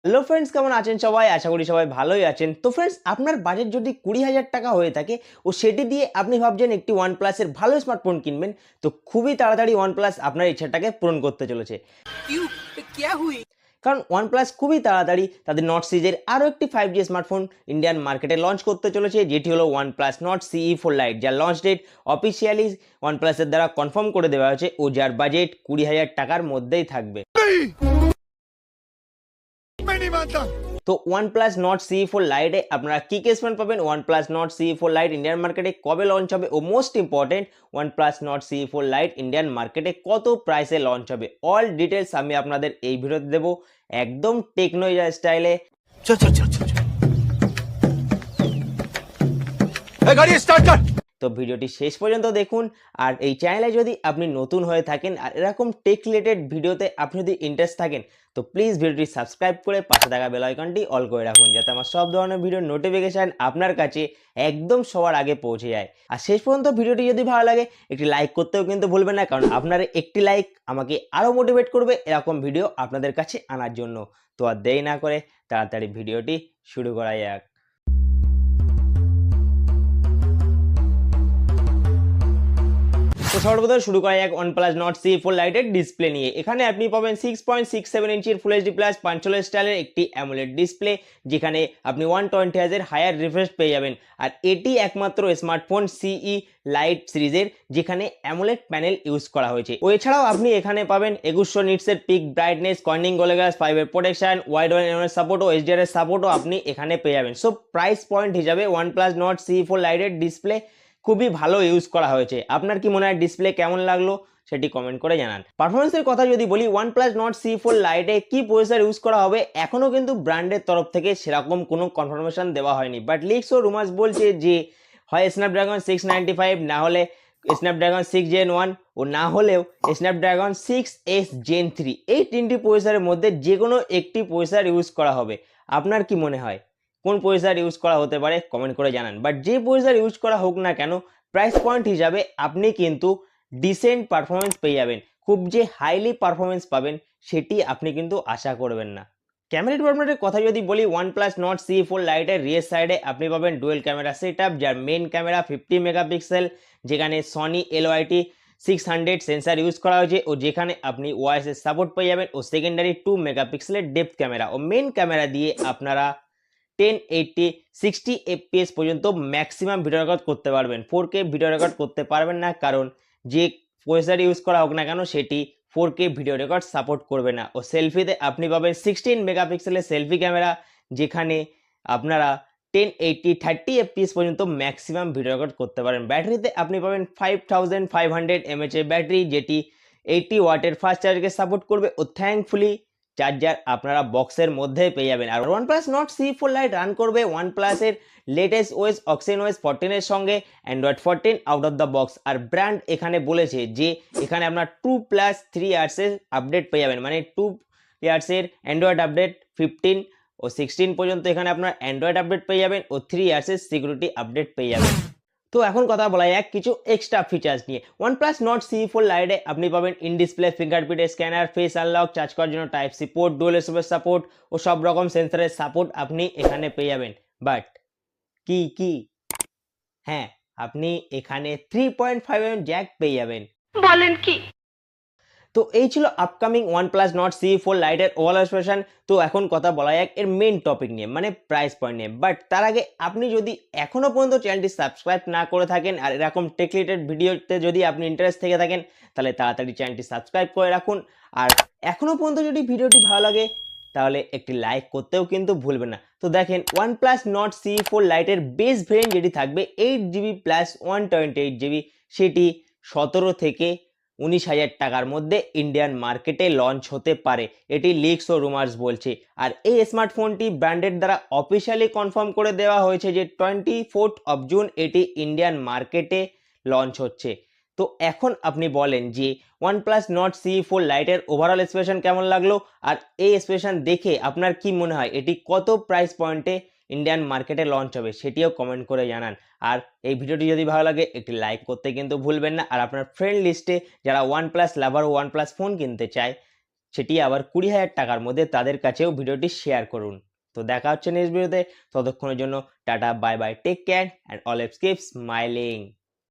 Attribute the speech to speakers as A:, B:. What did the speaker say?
A: Hello friends, কেমন আছেন সবাই? আশা করি সবাই ভালোই আছেন। তো ফ্রেন্ডস, আপনার বাজেট যদি 20,000 টাকা হয়ে থাকে ও সেটি দিয়ে আপনি ভাবছেন একটি OnePlus এর ভালো স্মার্টফোন কিনবেন, তো খুবই তাড়াতাড়ি OnePlus আপনার ইচ্ছাটাকে পূরণ করতে চলেছে।
B: क्यों? क्या हुई?
A: কারণ OnePlus খুবই তাড়াতাড়ি তাদের নট সিরিজের আরও একটি 5G স্মার্টফোন ইন্ডিয়ান মার্কেটে লঞ্চ করতে চলেছে, যেটি হলো OnePlus Nord CE4 Lite, যার লঞ্চ ডেট অফিসিয়ালি OnePlus এর দ্বারা কনফার্ম করে দেওয়া হয়েছে ও যার বাজেট 20,000 টাকার মধ্যেই থাকবে।
B: मैं नहीं मानता।
A: তো OnePlus Nord CE4 Lite এ আপনারা কি কি স্মার্ট পাবেন, OnePlus Nord CE4 Lite Indian মার্কেটে কবে লঞ্চ হবে ও most important OnePlus Nord CE4 Lite Indian মার্কেটে কত প্রাইসে লঞ্চ হবে, অল ডিটেলস আমি আপনাদের এই ভিডিওতে দেবো একদম টেকনো স্টাইলে।
B: चल चल चल चल ए, गाड़ी स्टार्ट कर।
A: তো ভিডিওটি শেষ পর্যন্ত দেখুন। আর এই চ্যানেলে যদি আপনি নতুন হয়ে থাকেন আর এরকম টেক রিলেটেড ভিডিওতে আপনি যদি ইন্টারেস্ট থাকেন, তো প্লিজ ভিডিওটি সাবস্ক্রাইব করে পাশে থাকা বেল আইকনটি অল করে রাখুন, যাতে আমার সব ধরনের ভিডিওর নোটিফিকেশান আপনার কাছে একদম সবার আগে পৌঁছে যায়। আর শেষ পর্যন্ত ভিডিওটি যদি ভালো লাগে একটি লাইক করতেও কিন্তু ভুলবেন না, কারণ আপনার একটি লাইক আমাকে আরও মোটিভেট করবে এরকম ভিডিও আপনাদের কাছে আনার জন্য। তো আর দেরি না করে তাড়াতাড়ি ভিডিওটি শুরু করা যাক। তো সর্বপ্রথম শুরু করা যাক OnePlus Nord CE4 Lite এর ডিসপ্লে নিয়ে। এখানে আপনি পাবেন 6.67 ইঞ্চির ফুল এইচডি প্লাস 45 স্টাইলের একটি অ্যামোলেড ডিসপ্লে, যেখানে আপনি 120 হার্জের হায়ার রিফ্রেশ পেয়ে যাবেন। আর এটি একমাত্র স্মার্টফোন CE Lite সিরিজের যেখানে অ্যামোলেড প্যানেল ইউজ করা হয়েছে। ও এছাড়াও আপনি এখানে পাবেন 2100 নিটসের পিক ব্রাইটনেস, কর্নিং গোরিলা 5 এর প্রোটেকশন, ওয়াইড এনএফএস সাপোর্ট ও HDR এর সাপোর্টও আপনি এখানে পেয়ে যাবেন। সো প্রাইস পয়েন্ট হিসাবে OnePlus Nord CE4 Lite এর ডিসপ্লে খুবই ভালো ইউজ করা হয়েছে। আপনার কি মনে হয় ডিসপ্লে কেমন লাগলো সেটি কমেন্ট করে জানান। পারফরমেন্সের কথা যদি বলি, OnePlus Nord CE4 Lite এ কি প্রসেসর ইউজ করা হবে এখনও কিন্তু ব্র্যান্ডের তরফ থেকে সেরকম কোনো কনফার্মেশন দেওয়া হয়নি, বাট লিকস ও রুমার্স বলছে যে হয় স্ন্যাপড্রাগন 695, না হলে স্ন্যাপড্রাগন 6 Gen 1 ও না হলেও স্ন্যাপড্রাগন 6S Gen 3, এই তিনটি প্রসেসরের মধ্যে যে কোনো একটি প্রসেসর ইউজ করা হবে। আপনার কি মনে হয় কোন প্রসেসর ইউজ করা হতে পারে কমেন্ট করে জানান। বাট যে প্রসেসর ইউজ করা হোক না কেন, প্রাইস পয়েন্ট হিসাবে আপনি কিন্তু ডিসেন্ট পারফরমেন্স পেয়ে যাবেন। খুব যে হাইলি পারফরমেন্স পাবেন সেটি আপনি কিন্তু আশা করবেন না। ক্যামেরা ডিপার্টমেন্টের কথা যদি বলি, OnePlus Nord CE4 Lite এর রিয়ার সাইডে আপনি পাবেন ডুয়েল ক্যামেরা সেটআপ, যার মেন ক্যামেরা 50 মেগাপিক্সেল, যেখানে সনি LYT 600 সেন্সার ইউজ করা হয়েছে ও যেখানে আপনি ওআইএস এর সাপোর্ট পেয়ে যাবেন, ও সেকেন্ডারি 2 মেগাপিক্সেলের ডেপথ ক্যামেরা ও মেন ক্যামেরা দিয়ে আপনারা 1080 60 fps পর্যন্ত ম্যাক্সিমাম ভিডিও রেকর্ড করতে পারবেন। 4K ভিডিও রেকর্ড করতে পারবেন না, কারণ যে প্রসেসর ইউজ করা হোক না কেন সেটি 4K ভিডিও রেকর্ড সাপোর্ট করবে না। ও সেলফিতে আপনি পাবেন 16 মেগাপিক্সেলের সেলফি ক্যামেরা, যেখানে আপনারা 1080 30 fps পর্যন্ত ম্যাক্সিমাম ভিডিও রেকর্ড করতে পারেন। ব্যাটারিতে আপনি পাবেন 5500 mAh এর ব্যাটারি, যেটি 80 ওয়াটের ফাস্ট চার্জকে সাপোর্ট করবে ও থ্যাঙ্কফুলি চার্জার আপনারা বক্সের মধ্যে পেয়ে যাবেন। আর OnePlus Nord CE4 Lite run করবে OnePlus এর লেটেস্ট OS OxygenOS 14 এর সঙ্গে Android 14 out of the box. আর ব্র্যান্ড এখানে বলেছে যে এখানে আপনার 2+3 ইয়ার্সের আপডেট পেয়ে যাবেন, মানে 2 ইয়ার্সের অ্যান্ড্রয়েড আপডেট 15 ও 16 পর্যন্ত এখানে আপনার অ্যান্ড্রয়েড আপডেট পেয়ে যাবেন ও 3 ইয়ার্সের সিকিউরিটি আপডেট পেয়ে যাবেন। তো এখন কথা বলা যাক কিছু এক্সট্রা ফিচার্স নিয়ে। OnePlus Nord CE4 Lite এ আপনি পাবেন in display fingerprint scanner, face unlock, charge করার জন্য type C port, dual SMS support ও সব রকম সেন্সরের সাপোর্ট আপনি এখানে পেয়ে যাবেন। বাট কি হ্যাঁ, আপনি এখানে 3.5mm জ্যাক পেয়ে যাবেন।
C: বলেন কি?
A: তো এই ছিল upcoming OnePlus Nord CE4 Lite এর ওভারঅল এক্সপ্রেশন। তো এখন কথা বলা যাক এর মেন টপিক নিয়ে, মানে প্রাইস পয়েন্ট নিয়ে। বাট তার আগে আপনি যদি এখনও পর্যন্ত চ্যানেলটি সাবস্ক্রাইব না করে থাকেন আর এরকম টেক রিলেটেড ভিডিওতে যদি আপনি ইন্টারেস্ট থেকে থাকেন, তাহলে তাড়াতাড়ি চ্যানেলটি সাবস্ক্রাইব করে রাখুন। আর এখনও পর্যন্ত যদি ভিডিওটি ভালো লাগে তাহলে একটি লাইক করতেও কিন্তু ভুলবেন না। তো দেখেন OnePlus Nord CE4 Lite এর বেস ভেরিয়েন্ট যেটি থাকবে 8GB প্লাস 128GB, সেটি 17 থেকে 19,000 টাকার মধ্যে ইন্ডিয়ান মার্কেটে লঞ্চ হতে পারে, এটি লিকস ও রুমার্স বলছে। আর এই স্মার্টফোনটি ব্র্যান্ডের দ্বারা অফিসিয়ালি কনফার্ম করে দেওয়া হয়েছে যে 24 জুন এটি ইন্ডিয়ান মার্কেটে লঞ্চ হচ্ছে। তো এখন আপনি বলেন যে OnePlus Nord CE4 Lite এর ওভারঅল স্পেশন কেমন লাগলো, আর এই স্পেশন দেখে আপনার কি মনে হয় এটি কত প্রাইস পয়েন্টে ইন্ডিয়ান মার্কেটে লঞ্চ হবে সেটিও কমেন্ট করে জানান। আর এই ভিডিওটি যদি ভালো লাগে একটি লাইক করতে কিন্তু ভুলবেন না। আর আপনার ফ্রেন্ড লিস্টে যারা OnePlus লাভার ও OnePlus ফোন কিনতে চায় সেটি আবার 20,000 টাকার মধ্যে তাদের কাছেও ভিডিওটি শেয়ার করুন। তো দেখা হচ্ছে নেক্সট ভিডিওতে, ততক্ষণের জন্য tata, bye bye, take care and always keep smiling.